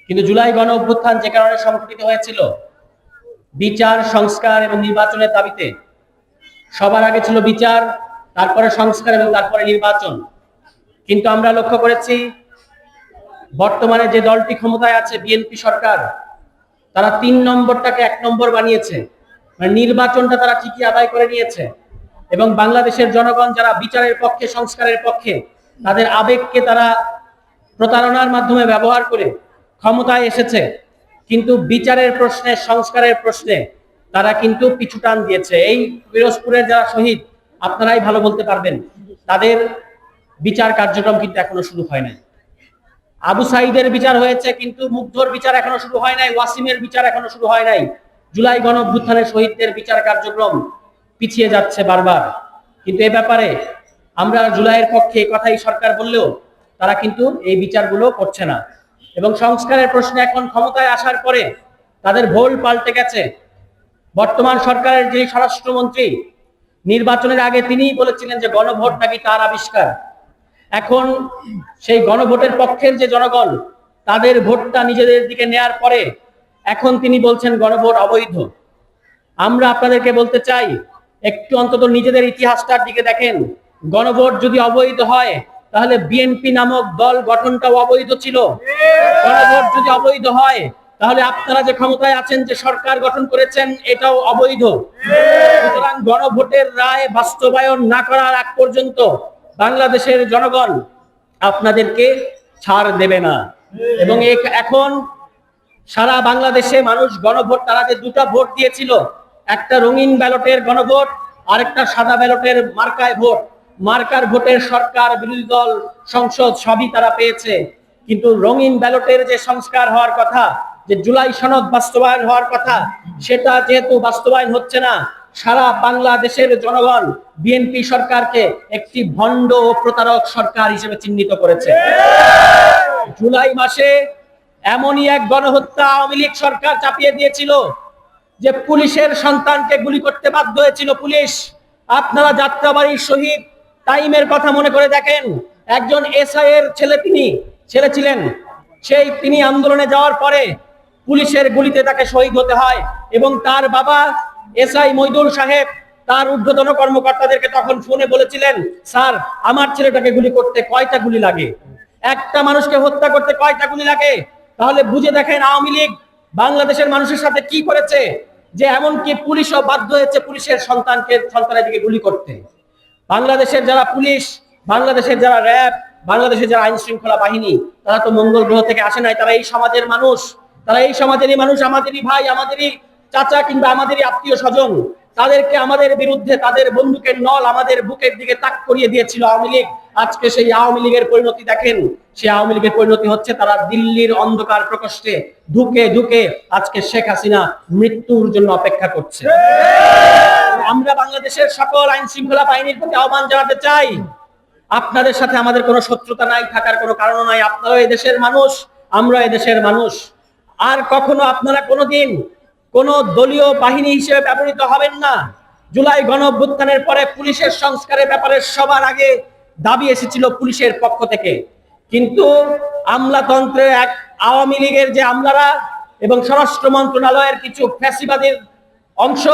কিন্তু জুলাই গণ অভ্যুত্থান যে কারণে সংঘটিত হয়েছিল বিচার, সংস্কার এবং নির্বাচনের দাবিতে। সবার আগে ছিল বিচার, তারপরে সংস্কার এবং তারপরে নির্বাচন। কিন্তু আমরা লক্ষ্য করেছি বর্তমানে যে দলটি ক্ষমতায় আছে, বিএনপি সরকার, তারা ৩ নম্বরটাকে ১ নম্বর বানিয়েছে। মানে নির্বাচনটা তারা ঠিকই আদায় করে নিয়েছে এবং বাংলাদেশের জনগণ যারা বিচারের পক্ষে, সংস্কারের পক্ষে, তাদের আবেগকে তারা প্রতারণার মাধ্যমে ব্যবহার করে ক্ষমতায় এসেছে। কিন্তু বিচারের প্রশ্নে, সংস্কারের প্রশ্নে তারা কিন্তু পিছু টান দিয়েছে। এই পিরোজপুরের যারা শহীদ, আপনারাই ভালো বলতে পারবেন, তাদের বিচার কার্যক্রম কিন্তু এখনো শুরু হয় নাই। আবু সাইদের বিচার হয়েছে, কিন্তু মুগ্ধর বিচার এখনো শুরু হয় নাই, ওয়াসিমের বিচার এখনো শুরু হয় নাই। জুলাই গণ অভ্যুত্থানের শহীদদের বিচার কার্যক্রম পিছিয়ে যাচ্ছে বারবার। কিন্তু এ ব্যাপারে আমরা জুলাইয়ের পক্ষে এই কথাই সরকার বললেও তারা কিন্তু এই বিচারগুলো করছে না। এবং সংস্কারের প্রশ্নে এখন ক্ষমতায় আসার পরে তাদের ভোল পাল্টে গেছে। বর্তমান সরকারের যিনি স্বরাষ্ট্রমন্ত্রী, নির্বাচনের আগে তিনিই বলেছিলেন যে গণভোট নাকি তার আবিষ্কার। এখন সেই গণভোটের পক্ষের যে জনগণ, তাদের ভোটটা নিজেদের দিকে নেয়ার পরে এখন তিনি বলছেন গণভোট অবৈধ। আমরা আপনাদেরকে বলতে চাই, একটু অন্তত নিজেদের ইতিহাসটার দিকে দেখেন। গণভোট যদি অবৈধ হয়, তাহলে বিএনপি নামক দল গঠনটাও অবৈধ ছিল। গণভোট যদি অবৈধ হয়, তাহলে আপনারা যে ক্ষমতায় আছেন, যে সরকার গঠন করেছেন, এটাও অবৈধ। সুতরাং গণভোটের রায় বাস্তবায়ন না করার আগ পর্যন্ত বাংলাদেশের জনগণ আপনাদেরকে ছাড় দেবে না। এবং এখন সারা বাংলাদেশে মানুষ গণভোট, তারা যে দুটা ভোট দিয়েছিল, একটা রঙিন ব্যালটের গণভোট আর একটা সাদা ব্যালটের মার্কায় ভোট, মার্কার ভোটের সরকার, বিরোধী দল, সংসদ সবই তারা পেয়েছে। কিন্তু রঙিন ব্যালটের যে সংস্কার হওয়ার কথা, যে জুলাই সনদ বাস্তবায়ন হওয়ার কথা, সেটা যেহেতু বাস্তবায়ন হচ্ছে না, সারা বাংলাদেশের জনগণ বিএনপি সরকারকে একটি ভণ্ড ও প্রতারক সরকার হিসেবে চিহ্নিত করেছে। জুলাই মাসে এমনই এক গণহত্যা আওয়ামী লীগ সরকার চাপিয়ে দিয়েছিল যে পুলিশের সন্তানকে গুলি করতে বাধ্য হয়েছিল পুলিশ। আপনারা যাত্রাবাড়ির শহীদ তাইমের কথা মনে করে দেখেন। একজন এসআই এর ছেলে ছিলেন, তিনি আন্দোলনে যাওয়ার পরে পুলিশের গুলিতে তাকে শহীদ হতে হয়। এবং তার বাবা এসআই মইদুল সাহেব তার ঊর্ধ্বতন কর্মকর্তাদেরকে তখন ফোনে বলেছিলেন, স্যার, আমার ছেলেটাকে গুলি করতে কয়টা গুলি লাগে? একটা মানুষকে হত্যা করতে কয়টা গুলি লাগে? তাহলে বুঝে দেখেন আওয়ামী লীগ বাংলাদেশের মানুষের সাথে কি করেছে, যে এমনকি পুলিশও বাধ্য হয়েছে পুলিশের সন্তানের দিকে গুলি করতে। বাংলাদেশের যারা পুলিশ, বাংলাদেশের যারা র্যাব, বাংলাদেশের যারা আইন শৃঙ্খলা বাহিনী, তারা তো মঙ্গল গ্রহ থেকে আসে নাই, তারা এই সমাজের মানুষ, তারা এই সমাজেরই মানুষ, আমাদেরই ভাই, আমাদেরই চাচা কিংবা আমাদেরই আত্মীয় স্বজন। তাদেরকে আমাদের বিরুদ্ধে তাদের বন্দুকের নল আমাদের বুকের দিকে তাক করিয়ে দিয়েছিল আওয়ামী লীগ। আজকে সেই আওয়ামী লীগের পরিণতি দেখেন। সেই আওয়ামী লীগের পরিণতি হচ্ছে তারা দিল্লির অন্ধকার প্রকোষ্ঠে ঢুকে ঢুকে আজকে শেখ হাসিনা মৃত্যুর জন্য অপেক্ষা করছে। আমরা বাংলাদেশের সকল আইন শৃঙ্খলা বাহিনীর প্রতি আহ্বান জানাতে চাই, আপনাদের সাথে আমাদের কোনো শত্রুতা নাই, থাকার কোনো কারণ নাই। আপনারা এই দেশের মানুষ, আমরা এই দেশের মানুষ। আর কখনো আপনারা কোনোদিন কোন দলীয় বাহিনী হিসেবে ব্যবহৃত হবেন না। জুলাই গণ অভ্যুত্থানের পরে পুলিশের সংস্কারের ব্যাপারে সবার আগে দাবি এসেছিল পুলিশের পক্ষ থেকে, কিন্তু আমলাতন্ত্রের এক আওয়ামী লীগের যে আমলারা এবং স্বরাষ্ট্র মন্ত্রণালয়ের কিছু ফ্যাসিবাদীর অংশ,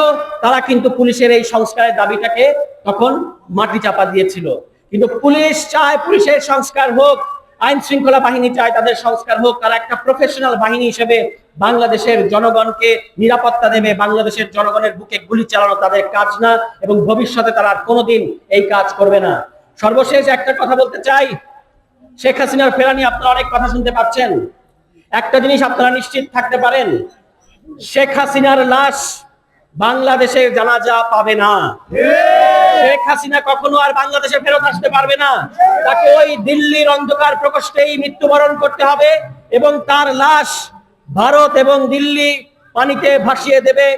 তারা কিন্তু পুলিশের এই সংস্কারের দাবিটাকে তখন মাটি চাপা দিয়েছিল। কিন্তু পুলিশ চায় পুলিশের সংস্কার হোক, আইন শৃঙ্খলা বাহিনী চায় তাদের সংস্কার হোক। তারা একটা প্রফেশনাল বাহিনী হিসেবে বাংলাদেশের জনগণকে নিরাপত্তা দেবে। বাংলাদেশের জনগণের বুকে গুলি চালানো তাদের কাজ না, এবং ভবিষ্যতে তারা কোনোদিন এই কাজ করবে না। সর্বশেষ একটা কথা বলতে চাই, শেখ হাসিনার ফেরা নিয়ে আপনারা অনেক কথা শুনতে পাচ্ছেন। একটা জিনিস আপনারা নিশ্চিত থাকতে পারেন, শেখ হাসিনার লাশ বাংলাদেশের জানাজা পাবে না। শেখ হাসিনা কখনো আর বাংলাদেশে ফেরত আসতে পারবে না। তাকে ওই দিল্লির অন্ধকার প্রকোষ্ঠেই মৃত্যুবরণ করতে হবে, এবং তার লাশ ভারত এবং দিল্লি পানিতে ভাসিয়ে দেবে।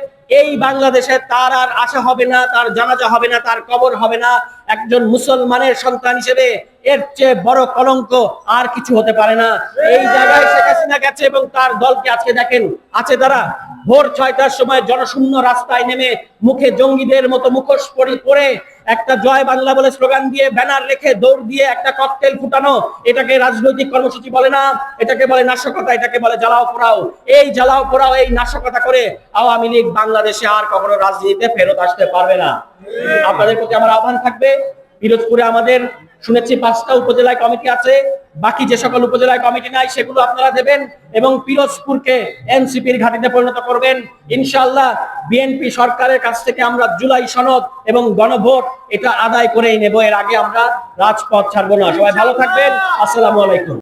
এই বাংলাদেশে তার আর আশা হবে না, তার জানাজা হবে না, তার কবর হবে না। একজন মুসলমানের সন্তান হিসেবে এর চেয়ে বড় কলঙ্ক আর কিছু হতে পারে না। এই জায়গায় শেখ হাসিনা গেছে এবং তার দলকে আজকে দেখেন আছে তারা ভোর 6টার সময় জনশূন্য রাস্তায় নেমে মুখে জঙ্গিদের মতো মুখোশ পরে একটা জয় বাংলা বলে স্লোগান দিয়ে ব্যানার রেখে দৌড় দিয়ে একটা ককটেল ফুটানো, এটাকে রাজনৈতিক কর্মসূচি বলে না, এটাকে বলে নাশকতা, এটাকে বলে জ্বালাও পোড়াও। এই জ্বালাও পোড়াও, এই নাশকতা করে আওয়ামী লীগ বাংলাদেশে আর কখনো রাজনীতিতে ফেরত আসতে পারবে না। আপনাদের প্রতি আমার আহ্বান থাকবে, পিরোজপুরে আমাদের শুনেছি 5টা উপজেলায় কমিটি আছে, বাকি যে সকল উপজেলায় কমিটি নাই সেগুলো আপনারা দেবেন এবং পিরোজপুরকে এনসিপির ঘাঁটিতে পরিণত করবেন। ইনশাআল্লাহ বিএনপি সরকারের কাছ থেকে আমরা জুলাই সনদ এবং গণভোট এটা আদায় করেই নেব, এর আগে আমরা রাজপথ ছাড়বো না। সবাই ভালো থাকবেন, আসসালামু আলাইকুম।